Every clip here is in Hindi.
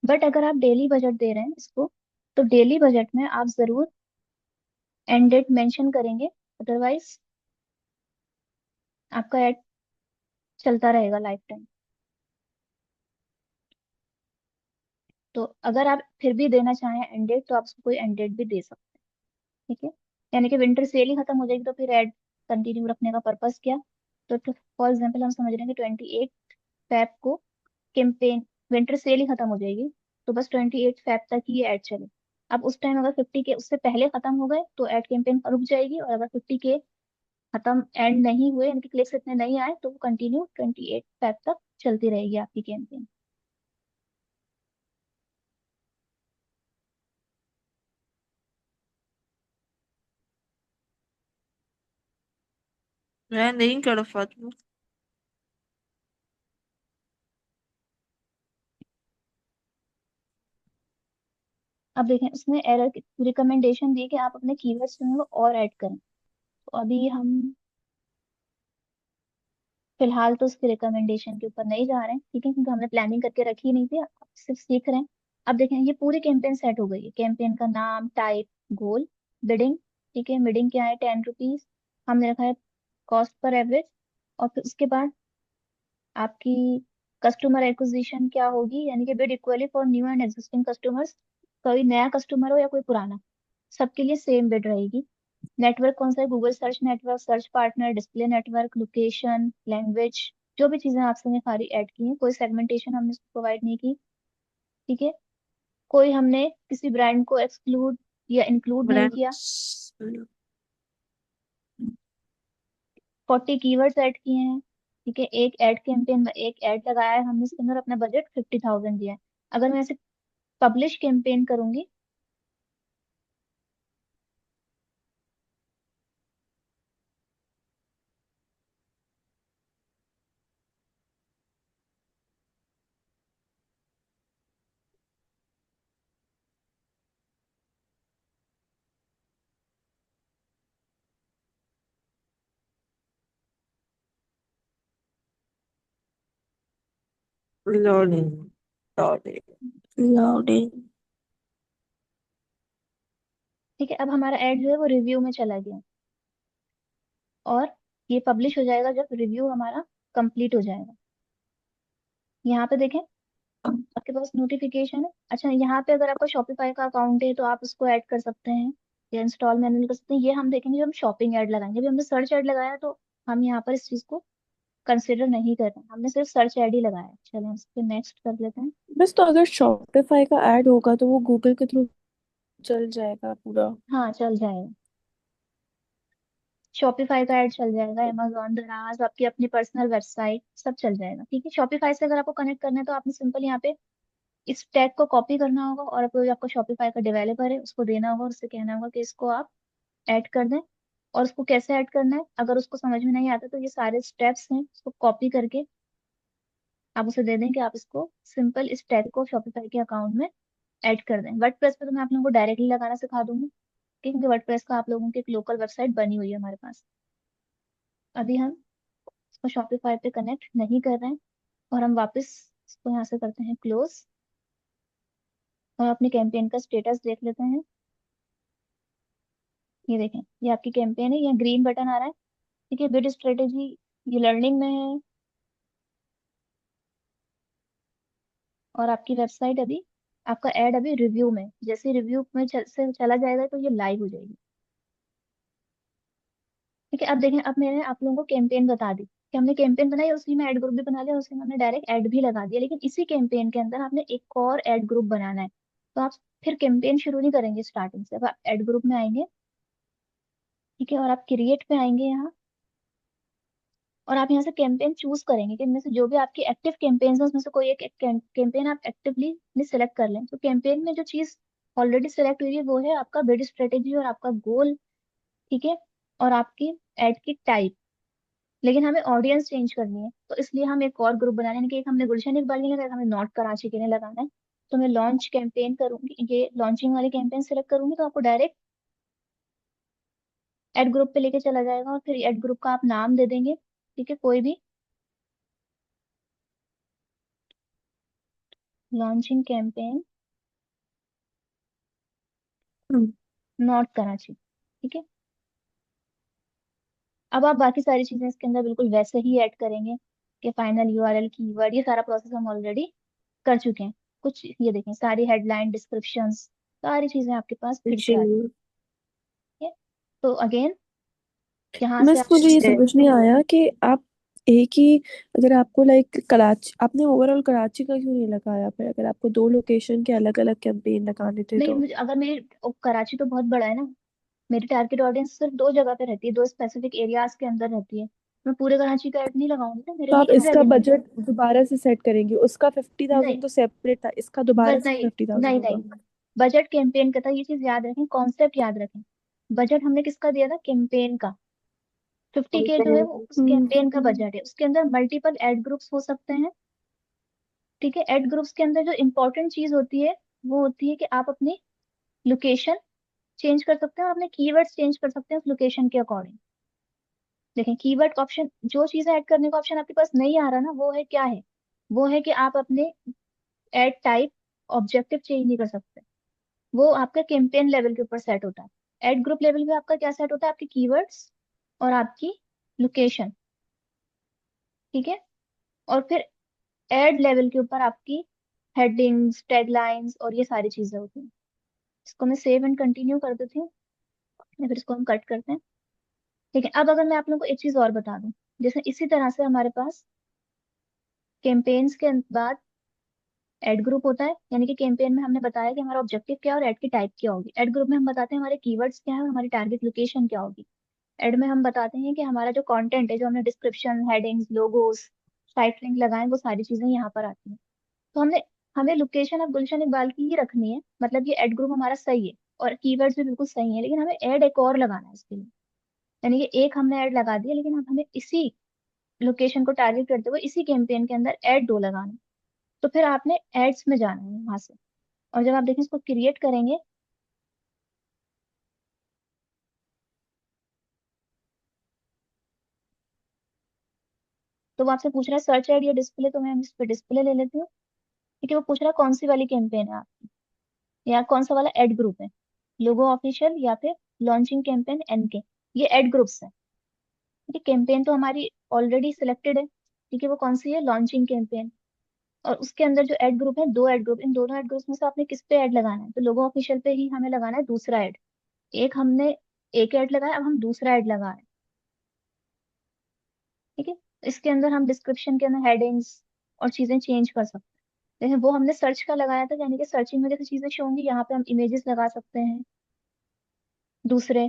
बट अगर आप डेली बजट दे रहे हैं इसको, तो डेली बजट में आप जरूर एंड डेट मेंशन करेंगे, अदरवाइज आपका एड चलता रहेगा लाइफ टाइम। तो अगर आप फिर भी देना चाहें एंड डेट, तो आप उसको कोई एंड डेट भी दे सकते हैं, ठीक है। यानी कि विंटर सेल ही खत्म हो जाएगी, तो फिर एड कंटिन्यू रखने का पर्पस क्या। तो फॉर एग्जाम्पल हम समझ रहे हैं कि 28 फेब को कैंपेन, विंटर सेल ही खत्म हो जाएगी, तो बस 28 फेब तक ही ये एड चले। अब उस टाइम अगर 50 के उससे पहले खत्म हो गए तो एड कैंपेन रुक जाएगी, और अगर 50 के खत्म एंड नहीं हुए, इनके क्लिक्स इतने नहीं आए, तो वो कंटिन्यू 28 फेब तक चलती रहेगी आपकी कैंपेन। मैं नहीं कर पाती। अब देखें उसमें एरर रिकमेंडेशन दी कि आप अपने कीवर्ड्स जो है वो और ऐड करें। तो अभी हम फिलहाल तो उसके रिकमेंडेशन के ऊपर नहीं जा रहे हैं, ठीक है, क्योंकि हमने प्लानिंग करके रखी नहीं थी, आप सिर्फ सीख रहे हैं। अब देखें ये पूरी कैंपेन सेट हो गई है, कैंपेन का नाम, टाइप, गोल, बिडिंग, ठीक है, बिडिंग क्या है, 10 रुपीज हमने रखा है, कॉस्ट पर एवरेज। और फिर उसके बाद आपकी कस्टमर एक्विजिशन क्या होगी, यानी कि bid equally for new and existing customers, कोई नया कस्टमर हो या कोई पुराना, सबके लिए सेम बिड रहेगी। नेटवर्क कौन सा है, Google search network, search partner, display network, location, language, जो भी चीजें आपने सारी ऐड की हैं, कोई सेगमेंटेशन हमने प्रोवाइड नहीं की, ठीक है। कोई हमने किसी ब्रांड को एक्सक्लूड या इंक्लूड नहीं किया। ब्रांड्स। 40 कीवर्ड्स ऐड किए हैं, ठीक है। एक एड कैंपेन में एक एड लगाया है हमने, इसके अंदर अपना बजट 50,000 दिया है। अगर मैं ऐसे पब्लिश कैंपेन करूंगी, लोडिंग, लोडिंग, लोडिंग। ठीक है, अब हमारा एड जो है वो रिव्यू में चला गया, और ये पब्लिश हो जाएगा जब रिव्यू हमारा कंप्लीट हो जाएगा। यहाँ पे देखें आपके पास नोटिफिकेशन है। अच्छा, यहाँ पे अगर आपका शॉपिफाई का अकाउंट है तो आप उसको ऐड कर सकते हैं, या इंस्टॉल मैनुअली कर सकते हैं। ये हम देखेंगे जब हम शॉपिंग ऐड लगाएंगे, अभी हमने सर्च ऐड लगाया तो हम यहाँ पर इस चीज को कंसिडर नहीं कर रहे हैं, हमने सिर्फ सर्च ऐड ही लगाया है। चलिए हम इस पे नेक्स्ट कर लेते हैं। बस तो अगर शॉपिफाई का ऐड होगा तो वो गूगल के थ्रू चल जाएगा पूरा। हाँ चल जाएगा, शॉपिफाई का ऐड चल जाएगा, अमेजोन, दराज, आपकी अपनी पर्सनल वेबसाइट, सब चल जाएगा, ठीक है। शॉपिफाई से अगर आपको कनेक्ट करना है तो आपने सिंपल यहाँ पे इस टैग को कॉपी करना होगा, और कोई आपको शॉपिफाई का डेवलपर है उसको देना होगा, उससे कहना होगा कि इसको आप ऐड कर दें। और उसको कैसे ऐड करना है, अगर उसको समझ में नहीं आता तो ये सारे स्टेप्स हैं, उसको कॉपी करके आप उसे दे दें कि आप इसको सिंपल इस टैग को शॉपिफाई के अकाउंट में ऐड कर दें। वर्डप्रेस पे तो मैं आप लोगों को डायरेक्टली लगाना सिखा दूंगी, ठीक है, क्योंकि वर्डप्रेस का आप लोगों की एक लोकल वेबसाइट बनी हुई है हमारे पास। अभी हम इसको शॉपिफाई पे कनेक्ट नहीं कर रहे हैं, और हम वापस इसको यहाँ से करते हैं क्लोज, और अपने कैंपेन का स्टेटस देख लेते हैं। ये देखें, ये आपकी कैंपेन है, ये ग्रीन बटन आ रहा है, ठीक है। बिड स्ट्रेटेजी ये लर्निंग में है, और आपकी वेबसाइट अभी, आपका ऐड अभी रिव्यू में, जैसे रिव्यू में से चला जाएगा तो ये लाइव हो जाएगी, ठीक है। अब देखें, अब मैंने आप लोगों को कैंपेन बता दी कि हमने कैंपेन बनाई, उसी में ऐड ग्रुप भी बना लिया, उसी में हमने डायरेक्ट ऐड भी लगा दिया, लेकिन इसी कैंपेन के अंदर आपने एक और ऐड ग्रुप बनाना है। तो आप फिर कैंपेन शुरू नहीं करेंगे स्टार्टिंग से, अब आप ऐड ग्रुप में आएंगे, ठीक है, और आप क्रिएट पे आएंगे यहाँ, और आप यहाँ से कैंपेन चूज करेंगे कि इनमें से जो भी आपकी एक्टिव कैंपेन है उसमें से कोई एक कैंपेन आप एक्टिवली सिलेक्ट कर लें। तो कैंपेन में जो चीज ऑलरेडी सिलेक्ट हुई है वो है आपका बिड स्ट्रेटेजी और आपका गोल, ठीक है, और आपकी एड की टाइप। लेकिन हमें ऑडियंस चेंज करनी है, तो इसलिए हम एक और ग्रुप बनाने के, एक हमने गुलशन इकबाल के लिए लगाया, हमें नॉर्थ कराची के लिए लगाना है। तो मैं लॉन्च कैंपेन करूंगी, ये लॉन्चिंग वाली कैंपेन सिलेक्ट करूंगी, तो आपको डायरेक्ट एड ग्रुप पे लेके चला जाएगा, और फिर एड ग्रुप का आप नाम दे देंगे, ठीक है, कोई भी। लॉन्चिंग कैंपेन हम्म, नॉर्थ कराची, ठीक है। अब आप बाकी सारी चीजें इसके अंदर बिल्कुल वैसे ही ऐड करेंगे कि फाइनल यूआरएल, कीवर्ड, ये सारा प्रोसेस हम ऑलरेडी कर चुके हैं। कुछ ये देखें, सारी हेडलाइन, डिस्क्रिप्शंस, सारी चीजें आपके पास फिर से जी। आ रही है। तो अगेन यहाँ से बस आप मुझे ये समझ नहीं आया कि आप एक ही, अगर आपको लाइक कराची, आपने ओवरऑल कराची का क्यों नहीं लगाया फिर, अगर आपको दो लोकेशन के अलग अलग कैंपेन लगाने थे नहीं, तो। मुझे अगर मेरी कराची तो बहुत बड़ा है ना, मेरी टारगेट ऑडियंस सिर्फ दो जगह पे रहती है, दो स्पेसिफिक एरियाज के अंदर रहती है। मैं पूरे कराची का ऐड नहीं लगाऊंगी ना, मेरे तो लिए आप इसका इरेलेवेंट है। बजट दोबारा से सेट करेंगे, उसका 50,000 नहीं, तो सेपरेट था, इसका दोबारा से नहीं, 50,000 नहीं, होगा। नहीं, बजट कैंपेन का था, ये चीज याद रखें, कॉन्सेप्ट याद रखें। बजट हमने किसका दिया था? कैंपेन का। 50K जो है वो उस हम्म। कैंपेन का बजट है, उसके अंदर मल्टीपल एड ग्रुप्स हो सकते हैं, ठीक है। एड ग्रुप्स के अंदर जो इंपॉर्टेंट चीज होती है वो होती है कि आप अपनी लोकेशन चेंज कर सकते हैं और अपने कीवर्ड्स चेंज कर सकते हैं उस लोकेशन के अकॉर्डिंग। देखें, कीवर्ड ऑप्शन, जो चीजें ऐड करने का ऑप्शन आपके पास नहीं आ रहा ना, वो है क्या है, वो है कि आप अपने एड टाइप, ऑब्जेक्टिव चेंज नहीं कर सकते। वो आपका कैंपेन लेवल के ऊपर सेट होता है। एड ग्रुप लेवल पे आपका क्या सेट होता है? आपके कीवर्ड्स और आपकी लोकेशन, ठीक है। और फिर एड लेवल के ऊपर आपकी हेडिंग्स, टैगलाइंस और ये सारी चीजें होती हैं। इसको मैं सेव एंड कंटिन्यू कर देती हूँ, या फिर इसको हम कट करते हैं, ठीक है। अब अगर मैं आप लोगों को एक चीज और बता दूं, जैसे इसी तरह से हमारे पास कैंपेन्स के बाद एड ग्रुप होता है, यानी कि कैंपेन में हमने बताया कि हमारा ऑब्जेक्टिव क्या है और एड की टाइप क्या होगी। एड ग्रुप में हम बताते हैं हमारे कीवर्ड्स क्या है और हमारी टारगेट लोकेशन क्या होगी। एड में हम बताते हैं कि हमारा जो कंटेंट है, जो हमने description, headings, logos, site link लगाए, वो सारी चीजें यहाँ पर आती हैं। तो हमें लोकेशन अब गुलशन इकबाल की ही रखनी है, मतलब ये एड ग्रुप हमारा सही है और कीवर्ड्स भी बिल्कुल सही है, लेकिन हमें ऐड एक और लगाना है इसके लिए। यानी कि एक हमने ऐड लगा दिया, लेकिन अब हमें इसी लोकेशन को टारगेट करते हुए इसी कैंपेन के अंदर ऐड दो लगाना है। तो फिर आपने एड्स में जाना है वहां से, और जब आप देखें इसको क्रिएट करेंगे, तो वो आपसे पूछ रहा है सर्च एड या डिस्प्ले, तो मैं इस पे डिस्प्ले ले लेती हूँ, क्योंकि वो पूछ रहा है कौन सी वाली कैंपेन है आपकी, या कौन सा वाला एड ग्रुप है, लोगो ऑफिशियल या फिर लॉन्चिंग कैंपेन एनके। ये एड ग्रुप्स है, ठीक है। कैंपेन तो हमारी ऑलरेडी सिलेक्टेड है, ठीक है। वो कौन सी है? Launching campaign. और उसके अंदर जो एड ग्रुप है, दो एड ग्रुप, इन दोनों एड ग्रुप्स में से आपने किस पे ऐड लगाना है? तो लोगो ऑफिशियल पे ही हमें लगाना है दूसरा ऐड। एक हमने एक ऐड लगाया, अब हम दूसरा ऐड लगा रहे हैं, ठीक है। इसके अंदर हम डिस्क्रिप्शन के अंदर हेडिंग्स और चीजें चेंज कर सकते हैं। देखिए, वो हमने सर्च का लगाया था, यानी कि सर्चिंग में जैसे चीजें शो होंगी, यहाँ पे हम इमेजेस लगा सकते हैं दूसरे,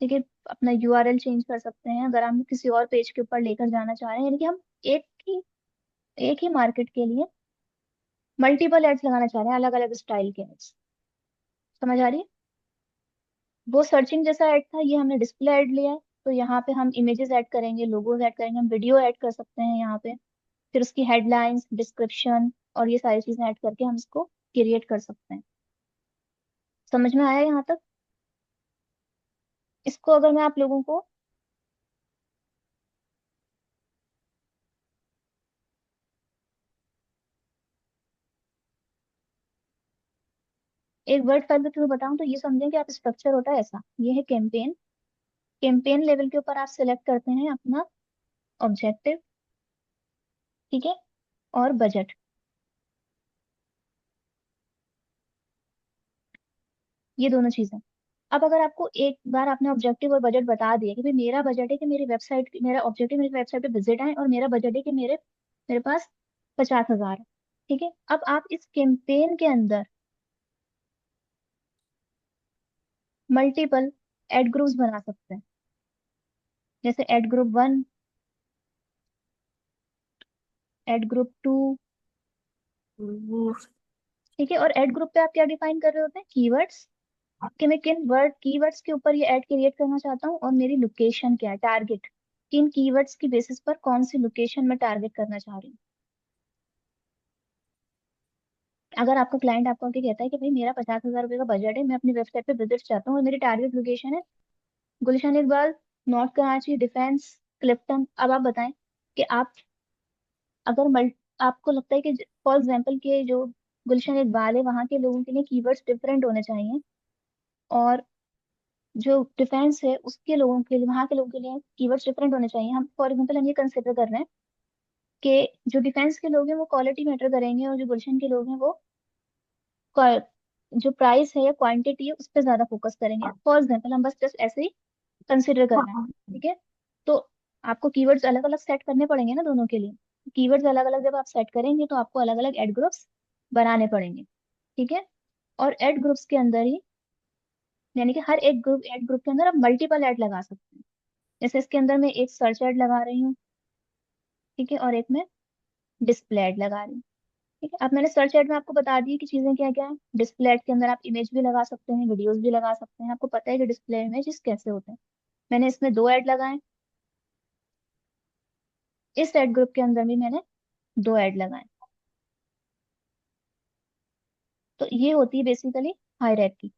ठीक है। अपना यूआरएल चेंज कर सकते हैं अगर हम किसी और पेज के ऊपर लेकर जाना चाह रहे हैं, यानी कि हम एक ही एक ही मार्केट के लिए मल्टीपल एड्स लगाना चाह रहे हैं, अलग अलग स्टाइल के एड्स। समझ आ रही है? वो सर्चिंग जैसा ऐड था, ये हमने डिस्प्ले ऐड लिया है, तो यहाँ पे हम इमेजेस ऐड करेंगे, लोगोज ऐड करेंगे, हम वीडियो ऐड कर सकते हैं यहाँ पे, फिर उसकी हेडलाइंस, डिस्क्रिप्शन और ये सारी चीजें ऐड करके हम इसको क्रिएट कर सकते हैं। समझ में आया यहाँ तक? इसको अगर मैं आप लोगों को एक वर्ड फाइल के थ्रू बताऊं, तो ये समझें कि आप स्ट्रक्चर होता है ऐसा, ये है कैंपेन। कैंपेन लेवल के ऊपर आप सिलेक्ट करते हैं अपना ऑब्जेक्टिव, ठीक है, और बजट, ये दोनों चीजें। अब अगर आपको एक बार आपने ऑब्जेक्टिव और बजट बता दिया कि भाई मेरा बजट है कि मेरी वेबसाइट, मेरा ऑब्जेक्टिव मेरी वेबसाइट पे विजिट आए, और मेरा बजट है कि मेरे मेरे पास 50,000 है, ठीक है। अब आप इस कैंपेन के अंदर मल्टीपल एड ग्रुप्स बना सकते हैं, जैसे एड ग्रुप 1, एड ग्रुप 2, वो ठीक है। और एड ग्रुप पे आप क्या डिफाइन कर रहे होते हैं? कीवर्ड्स, कि मैं किन वर्ड कीवर्ड्स के ऊपर ये ऐड क्रिएट करना चाहता हूँ, और मेरी लोकेशन क्या है, टारगेट, किन कीवर्ड्स की बेसिस पर कौन सी लोकेशन में टारगेट करना चाह रही हूँ। अगर आपका क्लाइंट आपको आके कहता है कि भाई मेरा 50,000 रुपये का बजट है, मैं अपनी वेबसाइट पे विजिट चाहता हूँ और मेरी टारगेट लोकेशन है गुलशन इकबाल, नॉर्थ कराची, डिफेंस, क्लिफ्टन, अब आप बताएं कि आप अगर आपको लगता है कि फॉर एग्जाम्पल के जो गुलशन इकबाल है वहाँ के लोगों के लिए कीवर्ड्स डिफरेंट होने चाहिए, और जो डिफेंस है उसके लोगों के लिए, वहाँ के लोगों के लिए कीवर्ड्स डिफरेंट होने चाहिए। हम फॉर एग्जाम्पल हम ये कंसिडर कर रहे हैं कि जो डिफेंस के लोग हैं वो क्वालिटी मैटर करेंगे, और जो गुलशन के लोग हैं वो क्वा- जो प्राइस है या क्वांटिटी है उस पर ज्यादा फोकस करेंगे। फॉर एग्जाम्पल हम बस जस्ट ऐसे ही कंसिडर कर रहे हैं, हाँ। ठीक है। तो आपको कीवर्ड्स अलग अलग सेट करने पड़ेंगे ना दोनों के लिए। कीवर्ड्स अलग अलग जब आप सेट करेंगे तो आपको अलग अलग एड ग्रुप्स बनाने पड़ेंगे, ठीक है। और एड ग्रुप्स के अंदर ही, यानी कि हर एक ग्रुप, एड ग्रुप के अंदर आप मल्टीपल ऐड लगा सकते हैं। जैसे इसके अंदर मैं एक सर्च ऐड लगा रही हूँ, ठीक है, और एक मैं डिस्प्ले ऐड लगा रही हूँ, ठीक है। अब मैंने सर्च ऐड में आपको बता दी कि चीजें क्या क्या है। डिस्प्ले ऐड के अंदर आप इमेज भी लगा सकते हैं, वीडियोस भी लगा सकते हैं। आपको पता है कि डिस्प्ले इमेजेस कैसे होते हैं। मैंने इसमें दो ऐड लगाए, इस ऐड ग्रुप के अंदर भी मैंने दो ऐड लगाए। तो ये होती है बेसिकली हायरार्की,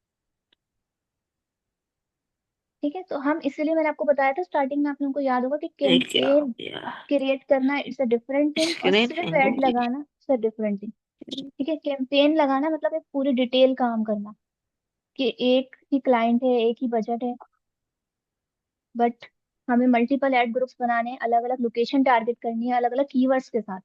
ठीक है। तो हम इसीलिए मैंने आपको बताया था स्टार्टिंग में, आप लोगों को याद होगा कि ये क्या हो कैंपेन गया? क्रिएट करना इट्स अ डिफरेंट थिंग, और स्क्रीन सिर्फ हैंग ऐड होगी। लगाना इट्स अ डिफरेंट थिंग, ठीक है। कैंपेन लगाना मतलब एक पूरी डिटेल काम करना, कि एक ही क्लाइंट है, एक ही बजट है, बट हमें मल्टीपल ऐड ग्रुप्स बनाने हैं, अलग अलग लोकेशन टारगेट करनी है अलग अलग कीवर्ड्स के साथ,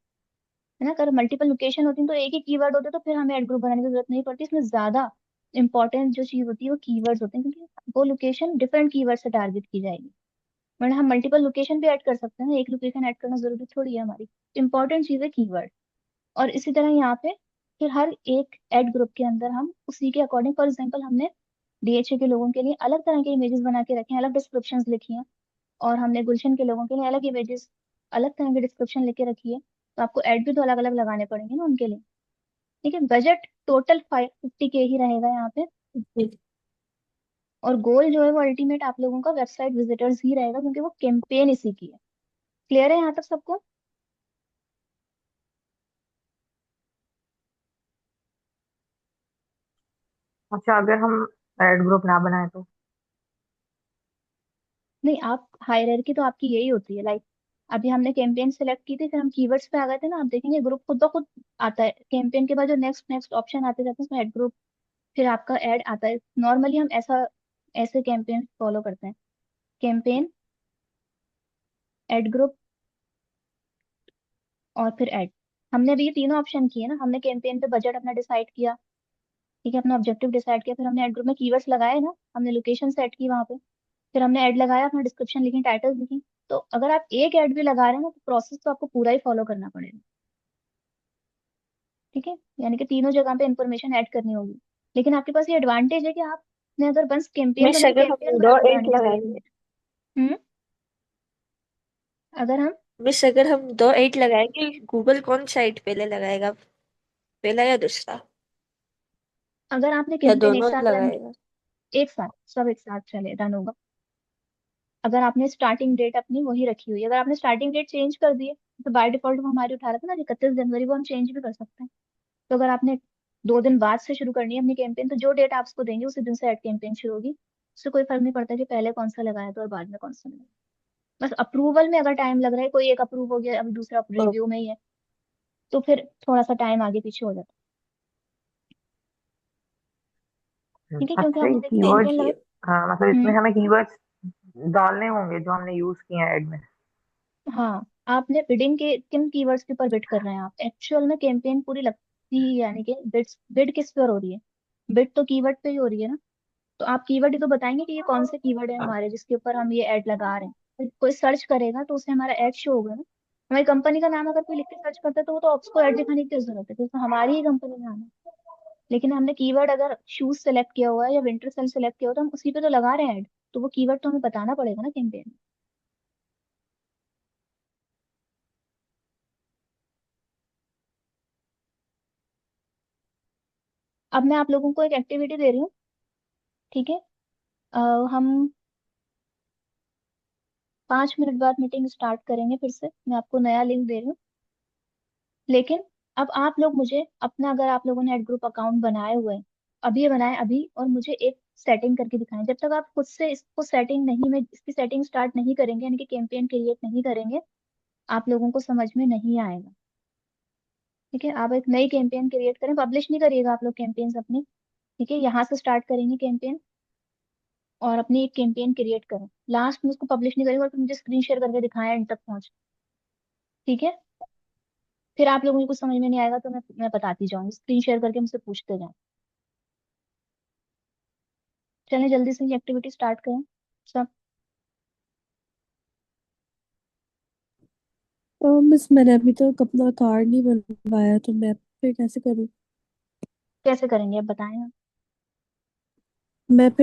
है ना। अगर मल्टीपल लोकेशन होती है तो एक ही कीवर्ड होते तो फिर हमें ऐड ग्रुप बनाने की जरूरत नहीं पड़ती। इसमें ज्यादा इंपॉर्टेंट जो चीज होती है वो कीवर्ड्स होते हैं, क्योंकि वो लोकेशन डिफरेंट कीवर्ड से टारगेट की जाएगी। वरना हम मल्टीपल लोकेशन भी ऐड कर सकते हैं ना, एक लोकेशन ऐड करना जरूरी थोड़ी है हमारी। इंपॉर्टेंट चीज है कीवर्ड। और इसी तरह यहाँ पे फिर हर एक ऐड ग्रुप के अंदर हम उसी के अकॉर्डिंग, फॉर एग्जाम्पल हमने डीएचए के लोगों के लिए अलग तरह के इमेजेस बना के रखे हैं, अलग डिस्क्रिप्शन लिखी हैं, और हमने गुलशन के लोगों के लिए अलग इमेजेस, अलग तरह की डिस्क्रिप्शन लेके रखी है। तो आपको ऐड भी तो अलग अलग लगाने पड़ेंगे ना उनके लिए, ठीक है। बजट टोटल 550K ही रहेगा यहाँ पे। और गोल जो है वो अल्टीमेट आप लोगों का वेबसाइट विजिटर्स ही रहेगा, क्योंकि वो कैंपेन इसी की है। क्लियर है यहाँ तक सबको? अच्छा, अगर हम ऐड ग्रुप ना बनाए तो? नहीं, आप हायरार्की तो आपकी यही होती है, लाइक अभी हमने कैंपेन सेलेक्ट की थी, फिर हम कीवर्ड्स पे आ गए थे ना। आप देखेंगे ग्रुप खुद ब खुद आता है, कैंपेन के बाद जो नेक्स्ट नेक्स्ट ऑप्शन आते जाते हैं उसमें ऐड ग्रुप, फिर आपका ऐड आता है। नॉर्मली हम ऐसा ऐसे कैंपेन फॉलो करते हैं, कैंपेन, ऐड ग्रुप, और फिर ऐड। हमने अभी ये तीनों ऑप्शन किए ना। हमने कैंपेन पे बजट अपना डिसाइड किया, ठीक है, अपना ऑब्जेक्टिव डिसाइड किया, फिर हमने ऐड ग्रुप में कीवर्ड्स लगाए ना, हमने लोकेशन सेट की वहां पे, फिर हमने ऐड लगाया, अपना डिस्क्रिप्शन लिखी, टाइटल लिखी। तो अगर आप एक ऐड भी लगा रहे हैं ना तो प्रोसेस तो आपको पूरा ही फॉलो करना पड़ेगा, ठीक है। यानी कि तीनों जगह पे इंफॉर्मेशन ऐड करनी होगी। लेकिन आपके पास ये एडवांटेज है कि आपने अगर बस कैंपेन मिस, बनाई, अगर कैंपेन हम दो एड बनाने की जरूरत नहीं लगाएंगे, है। अगर हम मिस अगर हम दो एड लगाएंगे, गूगल कौन सा एड पहले लगाएगा, पहला या दूसरा, अगर आपने या कैंपेन एक दोनों साथ रन, लगाएगा? एक साथ सब एक साथ चले रन होगा। अगर आपने स्टार्टिंग डेट अपनी वही रखी हुई है, अगर आपने स्टार्टिंग डेट चेंज कर दी है तो बाय डिफॉल्ट वो हमारी उठा रहा था ना 31 जनवरी, वो हम चेंज भी कर सकते हैं। तो अगर आपने 2 दिन बाद से शुरू करनी है अपनी कैंपेन, तो जो डेट आप उसको देंगे उसी दिन से ऐड कैंपेन शुरू होगी। उससे कोई फर्क नहीं पड़ता कि पहले कौन सा लगाया था और बाद में कौन सा लगाया। बस अप्रूवल में अगर टाइम लग रहा है, कोई एक अप्रूव हो गया अभी दूसरा ओ, रिव्यू में ही है, तो फिर थोड़ा सा टाइम आगे पीछे हो जाता है, ठीक है, क्योंकि अच्छा, हमने ये देखिए कैंपेन कीवर्ड्स, लगा। हाँ, मतलब इसमें हम्म। हमें कीवर्ड्स डालने होंगे जो हमने यूज किए हैं ऐड में। हाँ, आपने बिडिंग के किन कीवर्ड्स के ऊपर बिड कर रहे हैं आप, एक्चुअल में कैंपेन पूरी लगती ही, यानी कि बिड्स, बिड किस पर हो रही है, बिड तो कीवर्ड पे ही हो रही है ना। तो आप कीवर्ड ही तो बताएंगे कि ये कौन से कीवर्ड है हमारे जिसके ऊपर हम ये ऐड लगा रहे हैं। फिर कोई सर्च करेगा तो उसे हमारा ऐड शो होगा ना। हमारी कंपनी का नाम अगर कोई लिख के सर्च करता है तो वो तो उसको ऐड दिखाने की क्या जरूरत है, क्योंकि हमारी ही कंपनी का नाम है। लेकिन हमने कीवर्ड अगर शूज सेलेक्ट किया हुआ है या विंटर सेल सेलेक्ट किया हुआ, तो हम उसी पे तो लगा रहे हैं ऐड, तो वो कीवर्ड तो हमें बताना पड़ेगा ना कैंपेन में। अब मैं आप लोगों को एक एक्टिविटी दे रही हूँ, ठीक है। अ, हम 5 मिनट बाद मीटिंग स्टार्ट करेंगे, फिर से मैं आपको नया लिंक दे रही हूँ। लेकिन अब आप लोग मुझे अपना, अगर आप लोगों ने एड ग्रुप अकाउंट बनाए हुए हैं, अभी बनाए अभी, और मुझे एक सेटिंग करके दिखाएं। जब तक आप खुद से इसको सेटिंग नहीं, में इसकी सेटिंग स्टार्ट नहीं करेंगे, यानी कि कैंपेन क्रिएट नहीं करेंगे, आप लोगों को समझ में नहीं आएगा। ठीक है, आप एक नई कैंपेन क्रिएट करें, पब्लिश नहीं करिएगा आप लोग कैंपेन्स अपनी। ठीक है, यहाँ से स्टार्ट करेंगे कैंपेन, और अपनी एक कैंपेन क्रिएट करें, लास्ट में उसको पब्लिश नहीं करेंगे, और फिर मुझे स्क्रीन शेयर करके दिखाएं एंड तक पहुंच। ठीक है, फिर आप लोगों को कुछ समझ में नहीं आएगा तो मैं बताती जाऊंगी, स्क्रीन शेयर करके मुझसे पूछते जाएं। चलें जल्दी से ये एक्टिविटी स्टार्ट करें सब। मिस मैंने अभी तक अपना कार्ड नहीं बनवाया, तो मैं फिर कैसे करूँ? कैसे करेंगे अब बताएं आप। मैं